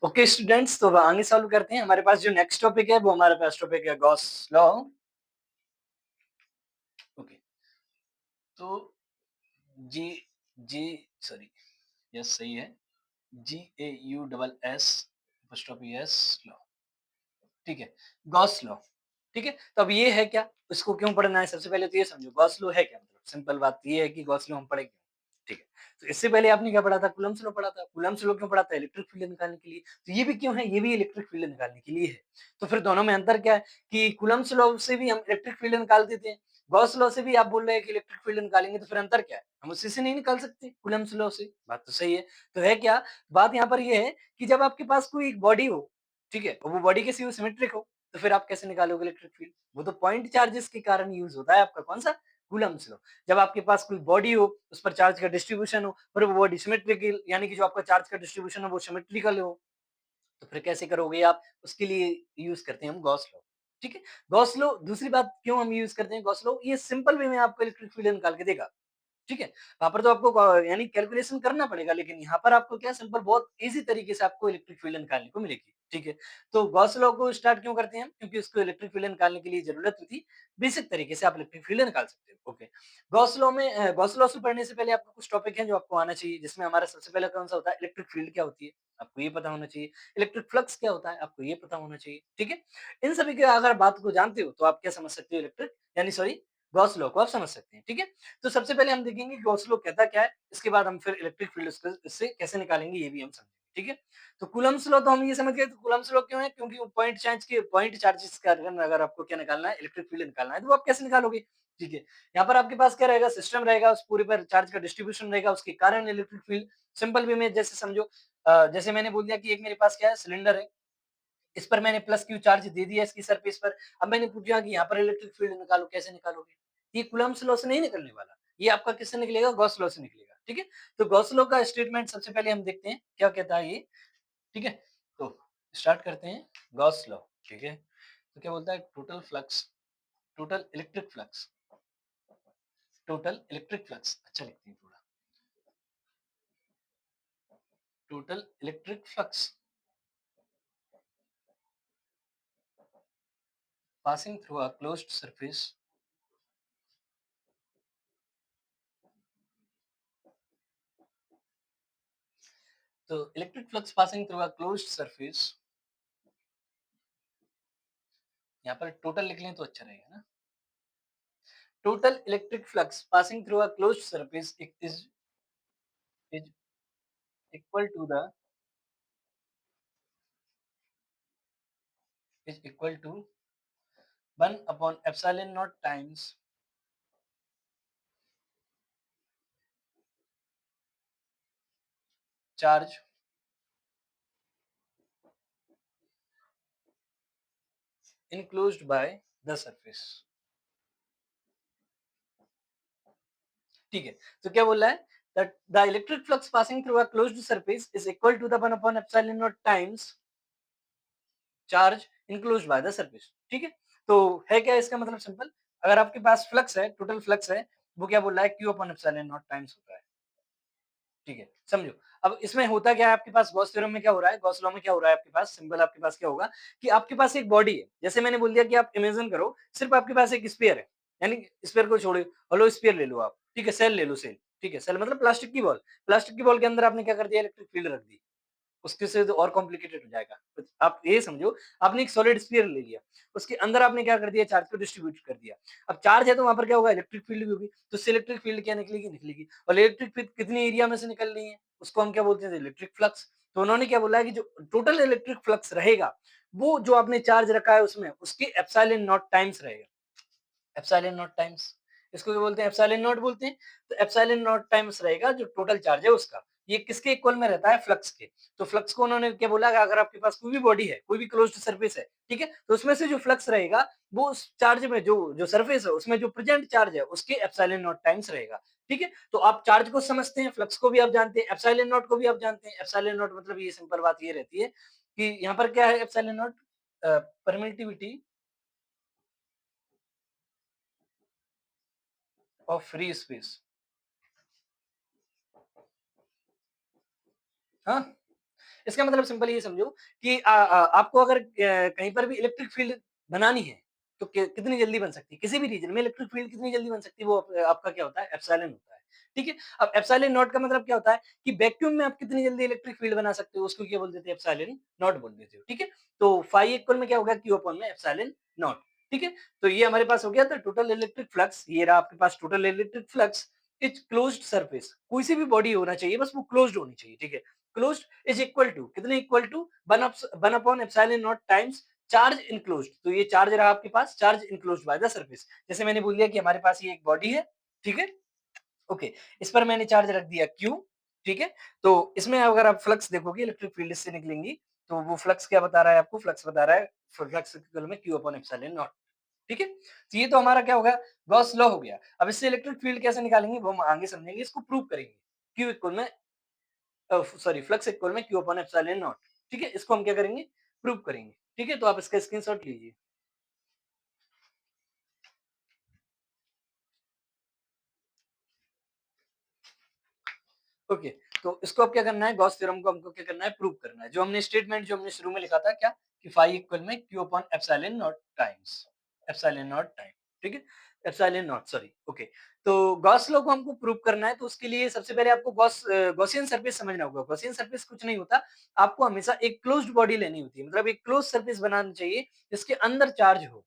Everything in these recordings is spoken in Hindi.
ओके स्टूडेंट्स, तो अब आगे सॉल्व करते हैं। हमारे पास जो नेक्स्ट टॉपिक है वो हमारे पास टॉपिक है गॉस लॉ। ओके, तो जी जी सॉरी, यस सही है। GAUSS apostrophe S law. ठीक है, गॉस लॉ। ठीक है, तो अब ये है क्या, इसको क्यों पढ़ना है? सबसे पहले तो ये समझो गॉस लॉ है क्या। मतलब सिंपल बात ये है कि गॉस लॉ हम पढ़े क्यों। ठीक है, तो इससे पहले आपने क्या पढ़ा था? कूलम्ब्स लॉ पढ़ा था। कूलम्ब्स लॉ क्यों पढ़ा था? इलेक्ट्रिक फील्ड निकालने के लिए। तो ये भी क्यों है? ये भी इलेक्ट्रिक फील्ड निकालने के लिए है। तो फिर दोनों में अंतर क्या है कि कूलम्ब्स लॉ से भी हम इलेक्ट्रिक फील्ड निकालते थे, गॉस लॉ से भी आप बोल रहे हैं कि इलेक्ट्रिक फील्ड निकालेंगे, तो फिर अंतर क्या है? हम उसी से नहीं निकाल सकते कूलम्ब्स लॉ से? बात तो सही है। तो है क्या, बात यहाँ पर ये है कि जब आपके पास कोई एक बॉडी हो, ठीक है, और वो बॉडी कैसी हो? सिमेट्रिक हो, तो फिर आप कैसे निकालोगे इलेक्ट्रिक फील्ड? वो तो पॉइंट चार्जेस के कारण यूज होता है आपका कौन सा? Coulomb's law. जब आपके पास कोई बॉडी हो, उस पर चार्ज का डिस्ट्रीब्यूशन हो, और वो बॉडी सिमेट्रिकल, यानी कि जो आपका चार्ज का डिस्ट्रीब्यूशन है वो सिमेट्रिकल हो, तो फिर कैसे करोगे आप? उसके लिए यूज करते हैं हम गॉस लॉ। ठीक है, गॉस लॉ, दूसरी बात क्यों हम यूज करते हैं गॉस लॉ, ये सिंपल वे में आपको इलेक्ट्रिक फील्ड निकाल के देगा। ठीक है, वहाँ पर तो आपको यानी कैलकुलेशन करना पड़ेगा, लेकिन यहाँ पर आपको क्या सिंपल बहुत ईज़ी तरीके से आपको इलेक्ट्रिक फील्ड निकालने को मिलेगी। ठीक है, तो गॉस लॉ को स्टार्ट क्यों करते हैं हम? क्योंकि उसको इलेक्ट्रिक फील्ड निकालने के लिए ज़रूरत हुई थी। बेसिक तरीके से आप इलेक्ट्रिक फील्ड निकाल सकते हो। ओके, गॉस लॉ में गॉस लॉ से पढ़ने से पहले आपको कुछ टॉपिक हैं जो आपको आना चाहिए, जिसमें हमारा सबसे पहले कौन-सा होता है? इलेक्ट्रिक फील्ड क्या होती है? आपको ये पता होना चाहिए। इलेक्ट्रिक फ्लक्स क्या होता है? आपको ये पता होना चाहिए। ठीक है? इन सभी के अगर बात को जानते हो, तो आप क्या समझ सकते हो? इलेक्ट्रिक यानी सॉरी गॉस लॉ को आप समझ सकते हैं। ठीक है? तो सबसे पहले हम देखेंगे गॉस लॉ कहता क्या है, इसके बाद हम फिर इलेक्ट्रिक फील्ड इससे कैसे निकालेंगे ये भी हम समझेंगे। ठीक है? तो कूलम्ब्स लॉ तो हम ये समझ गए, तो कूलम्ब्स लॉ क्यों है? क्योंकि वो पॉइंट चार्जेस के कारण अगर आपको क्या निकालना है, इलेक्ट्रिक फील्ड निकालना है, तो वो आप कैसे निकालोगे? ठीक है? यहाँ पर आपके पास क्या रहेगा? सिस्टम रहेगा, उस पूरे पर चार्ज का डिस्ट्रीब्यूशन रहेगा, उसके कारण इलेक्ट्रिक फील्ड। सिंपल वे में जैसे समझो, जैसे मैंने बोल दिया कि एक मेरे पास क्या है, सिलेंडर है, इस पर मैंने प्लस क्यू चार्ज दे दिया इसकी सरफेस पर। अब मैंने पूछा कि यहाँ पर इलेक्ट्रिक फील्ड निकालो, कैसे निकालोगे? ये कूलम्ब्स लॉ से नहीं निकलने वाला। ये आपका किससे निकलेगा? गॉस लॉ से निकलेगा। ठीक है? तो गॉस लॉ का स्टेटमेंट सबसे पहले हम देखते हैं, क्या कहता है ये। ठीक है? तो स्टार्ट करते हैं गॉस लॉ। ठीक है? तो क्या बोलता है? टोटल इलेक्ट्रिक फ्लक्स, अच्छा लिखते हैं थोड़ा। Total electric flux passing through a closed surface, तो electric flux passing through a closed surface, यहाँ पर टोटल लिख लें तो अच्छा रहेगा ना। Total electric flux passing through a closed surface is equal to the is equal to 1 upon epsilon naught times charge enclosed by the surface। ठीक है, तो क्या बोल रहा है? that the electric flux passing through a closed surface is equal to the 1 upon epsilon naught times charge enclosed by the surface। ठीक है, तो है क्या इसका मतलब? सिंपल, अगर आपके पास फ्लक्स है, टोटल फ्लक्स है, वो क्या बोल रहा है? q upon epsilon naught times होता है। ठीक है, समझो। अब इसमें होता क्या है आपके पास? गॉस थ्योरम में क्या हो रहा है, गॉस लॉ में क्या हो रहा है आपके पास? सिंपल आपके पास क्या होगा कि आपके पास एक बॉडी है, जैसे मैंने बोल दिया कि आप इमेजिन करो सिर्फ आपके पास एक स्फीयर है, यानी स्फीयर को छोड़ो, होलो स्फीयर ले लो आप। ठीक है, सेल ले लो, सेल। ठीक है, सेल मतलब प्लास्टिक की बॉल। प्लास्टिक की बॉल के अंदर आपने क्या कर दिया? इलेक्ट्रिक फील्ड रख दी। उसके से तो और कॉम्प्लिकेटेड हो जाएगा। तो आप ये समझो, आपने एक सॉलिड स्फीयर ले लिया, उसके अंदर आपने क्या कर दिया? चार्ज को डिस्ट्रीब्यूट कर दिया। अब चार्ज है तो वहां पर क्या होगा? इलेक्ट्रिक फील्ड भी होगी, तो उससे इलेक्ट्रिक फील्ड क्या निकलेगी? निकलेगी। और इलेक्ट्रिक फील्ड कितनी एरिया में से निकल रही है, उसको हम क्या बोलते हैं? Electric flux. तो उन्होंने क्या बोला है कि जो टोटल इलेक्ट्रिक फ्लक्स रहेगा, वो जो आपने चार्ज रखा है उसमें, उसके एप्सिलॉन नॉट टाइम्स रहेगा। एप्सिलॉन नॉट टाइम्स, इसको क्या बोलते हैं? एप्सिलॉन नॉट बोलते हैं। तो एप्सिलॉन नॉट टाइम्स रहेगा जो टोटल चार्ज है उसका। ये किसके इक्वल में रहता है? फ्लक्स के। तो फ्लक्स को उन्होंने क्या बोला कि अगर आपके पास कोई भी बॉडी है, कोई भी क्लोज्ड सरफेस है, ठीक है, तो उसमें से जो फ्लक्स रहेगा, वो उस चार्ज में, जो जो सरफेस है उसमें जो प्रेजेंट चार्ज है उसके एप्सिलॉन नॉट टाइम्स रहेगा। ठीक है, तो आप चार्ज को समझते हैं, फ्लक्स को भी आप जानते हैं, एप्सिलॉन नॉट को भी आप जानते हैं। एप्सिलॉन नॉट मतलब ये सिंपल बात ये रहती है कि यहाँ पर क्या है? Epsilon not permittivity of free space. हाँ, इसका मतलब सिंपल ये समझो कि आपको अगर कहीं पर भी इलेक्ट्रिक फील्ड बनानी है, तो कितनी जल्दी बन सकती है? किसी भी रीजन में इलेक्ट्रिक फील्ड कितनी जल्दी बन सकती है, वो आपका क्या होता है? एप्सिलॉन होता है। ठीक है? अब एप्सिलॉन नॉट का मतलब क्या होता है कि वैक्यूम में आप कितनी जल्दी इलेक्ट्रिक फील्ड बना सकते हो, उसको क्या बोल देते हैं? एप्सिलॉन नॉट बोल देते हो। ठीक है? तो फाई इक्वल में क्या होगा? क्यू अपॉन में एप्सिलॉन नॉट। ठीक है? तो ये हमारे पास हो गया था टोटल इलेक्ट्रिक फ्लक्स। ये रहा आपके पास total electric flux is closed surface. कोई सी भी बॉडी होना चाहिए, बस वो क्लोज्ड होनी चाहिए। ठीक है? क्लोज्ड इज इक्वल टू कितने? Equal to 1 upon epsilon not times charge enclosed. तो ये चार्ज रहा आपके पास, charge enclosed by the surface. जैसे मैंने बोल दिया कि हमारे पास ये एक बॉडी है, ठीक है? ओके, इस पर मैंने चार्ज रख दिया Q, ठीक है? तो इसमें अगर आप फ्लक्स देखोगे, इलेक्ट्रिक फील्ड इससे निकलेंगी, तो वो फ्लक्स क्या बता रहा है आपको? फ्लक्स बता रहा है फ्लक्स इक्वल में Q अपॉन एप्सिलॉन नॉट। ठीक है? तो ये तो हमारा क्या होगा? गॉस लॉ हो गया। अब इससे इलेक्ट्रिक फील्ड कैसे निकालेंगे वो हम आगे समझेंगे, इसको प्रूव करेंगे। Q इक्वल में सॉरी फ्लक्स इक्वल में Q अपॉन एप्सिलॉन नॉट। ठीक है? इसको हम क्या करेंगे? प्रूव करेंगे। ठीक है? तो आप इसका स्क्रीनशॉट लीजिए। ओके, तो इसको अब क्या करना है? गॉस थ्योरम को हमको क्या करना है? प्रूव करना है। जो हमने स्टेटमेंट जो हमने शुरू में लिखा था क्या? कि फाई इक्वल में Q upon epsilon not times epsilon not time. ठीक है? Epsilon not sorry okay. तो गॉस लॉ को हमको प्रूव करना है, तो उसके लिए सबसे पहले आपको गॉसियन सरफेस समझना होगा। गॉसियन सरफेस कुछ नहीं होता, आपको हमेशा एक क्लोज्ड बॉडी लेनी होती है। मतलब एक क्लोज्ड सरफेस बनानी चाहिए जिसके अंदर चार्ज हो।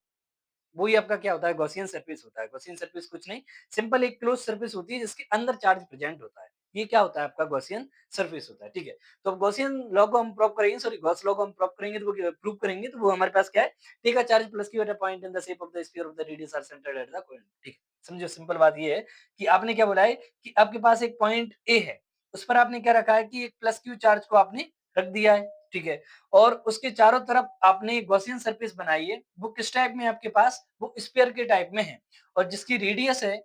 वही आपका क्या होता है? गॉसियन सरफेस होता है। गॉसियन सरफेस कुछ नहीं, सिंपल एक क्लोज़ सरफेस होती है जिसके अंदर चार्ज प्रेजेंट होता है। ये क्या होता है? आपका गॉसियन सरफेस होता है। ठीक है? तो अब गॉसियन लॉ को हम प्रूव करेंगे, सॉरी गॉस लॉ को हम प्रूव करेंगे, तो वो प्रूव करेंगे तो वो हमारे पास क्या है? Take a charge plus q at a point in the shape of the sphere of the radius r centred at the coordinate. ठीक है? समझो सिंपल बात ये है कि आपने क्या बोला है कि आपके पास एक पॉइंट ए है, उस पर आपने क्या रखा है कि एक प्लस क्यू चार्ज को आपने रख दिया है। ठीक है? और उसके चारों तरफ आपने गॉसियन सरफेस बनाई है। वो किस टाइप में है आपके पास? वो स्फीयर के टाइप में है, और जिसकी रेडियस है,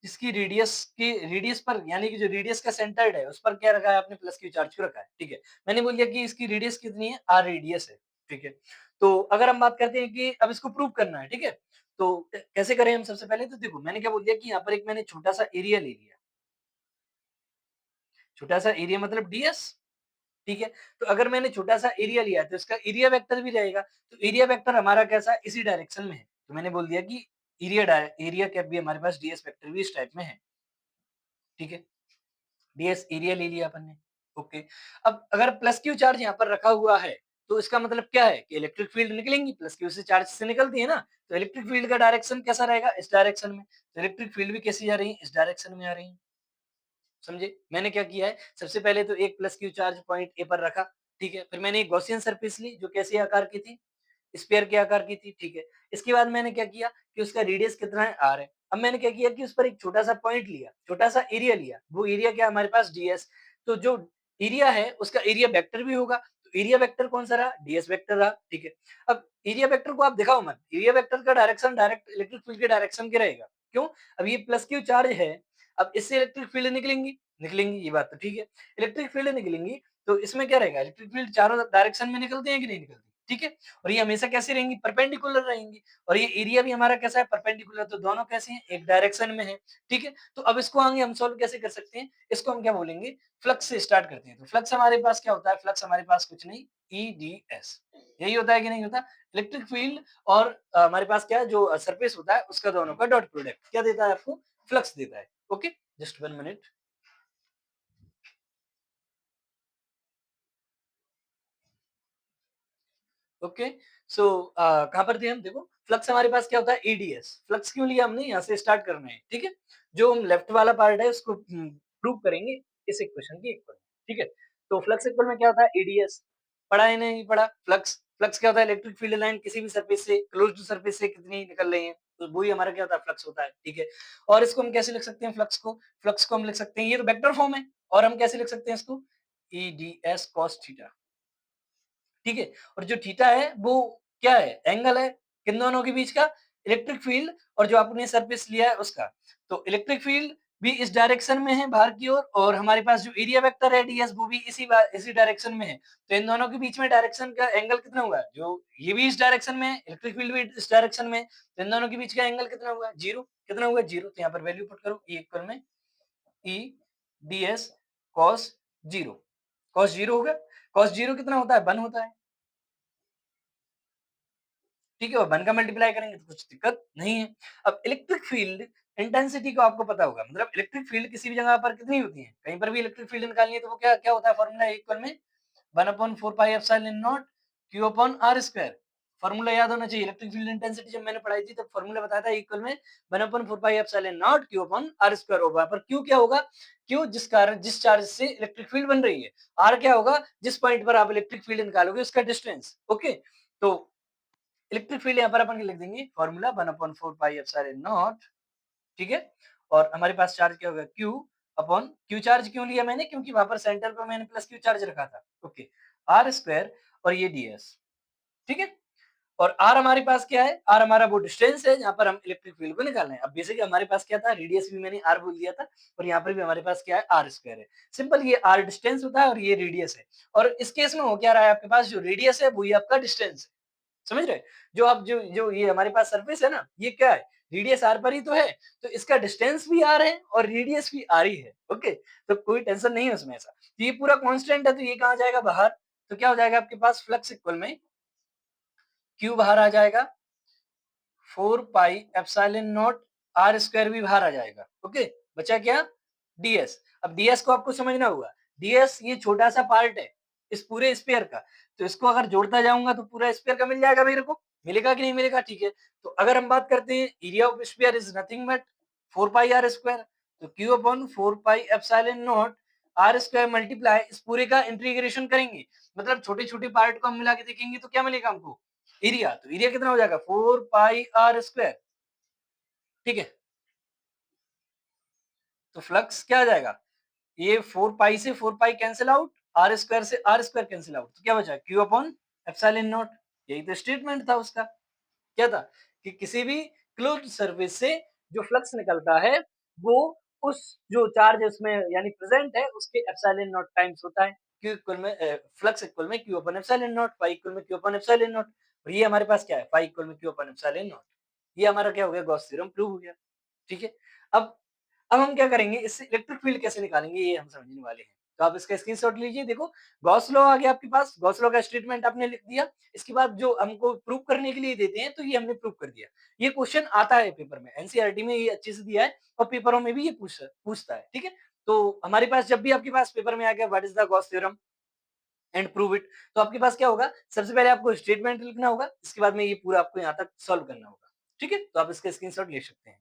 जिसकी रेडियस पर यानी कि जो रेडियस का सेंटर्ड है, उस पर क्या रखा है आपने? प्लस क्यू चार्ज क्यों रखा है? ठीक है? मैंने बोल दिया कि इसकी रेडियस कितनी है? आर रेडियस है। ठीक है? तो अगर हम बात करते हैं कि अब इसको प्रूव करना है, ठीक है? तो कैसे करें हम? सबसे पहले तो देखो, मैंने क्या बोल दिया कि यहाँ पर एक मैंने छोटा-सा एरिया ले लिया। छोटा-सा एरिया मतलब डीएस। ठीक है? तो अगर मैंने छोटा-सा एरिया लिया है, तो इसका एरिया वेक्टर भी रहेगा। तो एरिया वेक्टर हमारा कैसा है? इसी डायरेक्शन में है। तो मैंने बोल दिया कि एरिया कैप भी हमारे पास डीएस वेक्टर भी इस टाइप में है। ठीक है? डीएस एरिया ले लिया अपन ने। ओके। अब अगर प्लस क्यू चार्ज यहाँ पर रखा हुआ है, तो इसका मतलब क्या है कि इलेक्ट्रिक फील्ड निकलेंगी, प्लस क्यू से चार्ज से निकलती है ना, तो इलेक्ट्रिक फील्ड का डायरेक्शन कैसा रहेगा? इस डायरेक्शन में। तो इलेक्ट्रिक फील्ड भी कैसी जा रही है? इस डायरेक्शन में आ रही है। समझे? मैंने क्या किया है, सबसे पहले तो एक plus Q charge point A पर रखा, ठीक है? फिर मैंने एक गॉसियन सरफेस ली जो कैसे आकार की थी? स्फीयर के आकार की थी, ठीक है? इसके बाद मैंने क्या किया कि उसका रेडियस कितना है? आर है। अब मैंने क्या किया कि उस पर एक छोटा-सा पॉइंट लिया, छोटा-सा एरिया लिया। वो एरिया क्या है हमारे पास? डीएस। तो जो एरिया है उसका एरिया वेक्टर भी होगा, तो एरिया वेक्टर कौन-सा रहा? डीएस वेक्टर रहा, ठीक है? अब एरिया वेक्टर को आप दिखाओ मत, एरिया वेक्टर का डायरेक्शन डायरेक्ट इलेक्ट्रिक फील्ड के डायरेक्शन के रहेगा। क्यों? अब ये प्लस क्यू चार्ज है, अब इससे इलेक्ट्रिक फील्ड निकलेंगी, निकलेंगी, ये बात तो ठीक है। इलेक्ट्रिक फील्ड निकलेंगी, तो इसमें क्या रहेगा? इलेक्ट्रिक फील्ड चारों डायरेक्शन में निकलते हैं कि नहीं निकलती? ठीक है? और ये हमेशा कैसे रहेंगी? परपेंडिकुलर रहेंगी। और ये एरिया भी हमारा कैसा है? परपेंडिकुलर। तो दोनों कैसे हैं? एक डायरेक्शन में है। ठीक है? तो अब इसको आगे हम सॉल्व कैसे कर सकते हैं? इसको हम क्या बोलेंगे? फ्लक्स से स्टार्ट करते हैं। तो फ्लक्स हमारे पास क्या होता है? फ्लक्स हमारे पास कुछ नहीं, ईडीएस। यही होता है कि नहीं होता? इलेक्ट्रिक फील्ड और हमारे पास क्या है? जो सरफेस होता है उसका दोनों का डॉट प्रोडक्ट क्या देता है आपको? फ्लक्स देता है। ओके? Just 1 minute. ओके। सो कहाँ पर थे हम? देखो, फ्लक्स हमारे पास क्या होता है? ईडीएस। फ्लक्स क्यों लिया हमने? यहाँ से स्टार्ट करना है, ठीक है? जो हम लेफ्ट वाला पार्ट है उसको प्रूव करेंगे इस इक्वेशन के इक्वल, ठीक है? तो फ्लक्स इक्वल में क्या होता है? ईडीएस। पढ़ा है नहीं पढ़ा? फ्लक्स फ्लक्स क्या होता है? इलेक्ट्रिक फील्ड लाइन किसी भी सरफेस से, क्लोज्ड सरफेस से कितनी निकल रही है, तो वही हमारा क्या होता है? फ्लक्स होता है, ठीक है? और इसको हम कैसे लिख सकते हैं फ्लक्स को? फ्लक्स को हम लिख सकते हैं, ये तो वेक्टर फॉर्म है, और हम कैसे लिख सकते हैं इसको? EDS cos theta. ठीक है? और जो थीटा है वो क्या है? एंगल है। किन दोनों के बीच का? इलेक्ट्रिक फील्ड और जो आपने सरफेस लिया है उसका। तो इलेक्ट्रिक फील्ड भी इस डायरेक्शन में है बाहर की ओर, और हमारे पास जो एरिया वेक्टर है डीएस वो भी इसी डायरेक्शन में है। तो इन दोनों के बीच में डायरेक्शन का एंगल कितना हुआ? जो ये भी इस डायरेक्शन में है, इलेक्ट्रिक फील्ड भी इस डायरेक्शन में है। तो इन दोनों के बीच का एंगल कितना हुआ? 0। कितना हुआ? 0। तो यहाँ पर वैल्यू पुट करो, E इक्वल में E ds cos 0, cos 0 हो गया, cos 0 कितना होता है? 1 होता है, ठीक है? और 1 का मल्टीप्लाई करेंगे तो कुछ दिक्कत नहीं है। अब इलेक्ट्रिक फील्ड इंटेंसिटी को आपको पता होगा, मतलब इलेक्ट्रिक फील्ड किसी भी जगह पर कितनी होती है? कहीं पर भी इलेक्ट्रिक फील्ड निकालनी है तो वो क्या क्या होता है फॉर्मूला इक्वल में 1/4 pi epsilon not q upon r square. Formula याद होना चाहिए। इलेक्ट्रिक फील्ड इंटेंसिटी जब मैंने पढ़ाई थी तब फॉर्मूला बताया था इक्वल में 1/4 pi epsilon not q upon r square होगा। पर q क्या होगा? q जिस कारण जिस चार्ज से इलेक्ट्रिक फील्ड बन रही है। r क्या होगा? जिस पॉइंट पर आप इलेक्ट्रिक फील्ड निकालोगे उसका डिस्टेंस। ओके, तो इलेक्ट्रिक फील्ड यहाँ पर अपन लिख देंगे फॉर्मूला 1/4 पाई एप्सिलॉन नॉट, ठीक है? और हमारे पास चार्ज क्या होगा? q अपॉन q चार्ज क्यों लिया मैंने? क्योंकि वहां पर सेंटर पर मैंने प्लस q चार्ज रखा था। ओके, r स्क्वायर और ये ds, ठीक है? और r हमारे पास क्या है? r हमारा वो डिस्टेंस है जहां पर हम इलेक्ट्रिक फील्ड को निकालना है। अब बेसिकली हमारे पास क्या था? रेडियस भी मैंने r बोल दिया था और यहाँ पर भी हमारे पास क्या है? r स्क्वायर है। सिंपल, ये r डिस्टेंस होता है और ये रेडियस है। और इस केस में हो क्या रहा है? आपके पास जो रेडियस है वही आपका डिस्टेंस है। समझ रहे? जो आप जो जो ये हमारे पास सरफेस है ना, ये क्या है? रेडियस r पर ही तो है, तो इसका डिस्टेंस भी r है और रेडियस भी r ही है। ओके, तो कोई टेंशन नहीं है उसमें ऐसा। तो ये पूरा कांस्टेंट है तो ये कहाँ जाएगा? बाहर। तो क्या हो जाएगा आपके पास? फ्लक्स इक्वल में q बाहर आ जाएगा 4 pi epsilon not r square भी बाहर आ जाएगा। ओके, बचा क्या? ds। अब ds को आपको समझना होगा। ds ये छोटा सा पार्ट है इस पूरे स्फीयर का, तो इसको अगर जोड़ता जाऊंगा तो पूरा स्फीयर का मिल जाएगा मेरे को। मिलेगा कि नहीं मिलेगा? ठीक है, तो अगर हम बात करते हैं area of sphere is nothing but 4 pi r square, तो q upon 4 pi epsilon not r square multiply इस पूरे का इंटीग्रेशन करेंगे, मतलब छोटे छोटे पार्ट को हम मिला के देखेंगे तो क्या मिलेगा हमको? एरिया। तो एरिया कितना हो जाएगा? 4 पाई r स्क्वायर, ठीक है? तो फ्लक्स क्या आ जाएगा? ये 4 पाई से 4 pi cancel out, r square से r स्क्वायर कैंसिल आउट, तो क्या बचा? q upon epsilon not. यही तो स्टेटमेंट था उसका। क्या था? कि किसी भी क्लोज्ड सरफेस से जो फ्लक्स निकलता है वो उस जो चार्ज उसमें यानी प्रेजेंट है उसके एप्सिलॉन नॉट टाइम्स होता है। q इक्वल में फ्लक्स इक्वल में q upon epsilon not, phi equal में q अपॉन एप्सिलॉन नॉट। और ये हमारे पास क्या है? phi इक्वल में q अपॉन एप्सिलॉन नॉट। ये हमारा क्या हो गया? गॉस थ्योरम प्रूव हो गया। ठीक है? अब अब हम क्या करेंगे? इससे इलेक्ट्रिक फील्ड कैसे निकालेंगे ये हम समझने वाले हैं। तो आप इसका स्क्रीनशॉट लीजिए। देखो, गॉस लॉ आ गया आपके पास, गॉस लॉ का स्टेटमेंट आपने लिख दिया। इसके बाद जो हमको प्रूव करने के लिए देते हैं तो ये हमने प्रूव कर दिया। ये क्वेश्चन आता है पेपर में, एनसीईआरटी में ये अच्छे से दिया है और पेपरों में भी ये पूछता है। ठीक है? तो हमारे पास जब भी आपके पास पेपर में आ गया what is the Gauss theorem and prove it, तो आपके पास क्या होगा? सबसे पहले आपको स्टेटमेंट लिखना होगा, इसके बाद में ये पूरा आपको यहाँ तक सॉल्व करना होगा। ठीक है? तो आप इसका स्क्रीनशॉट ले सकते हैं।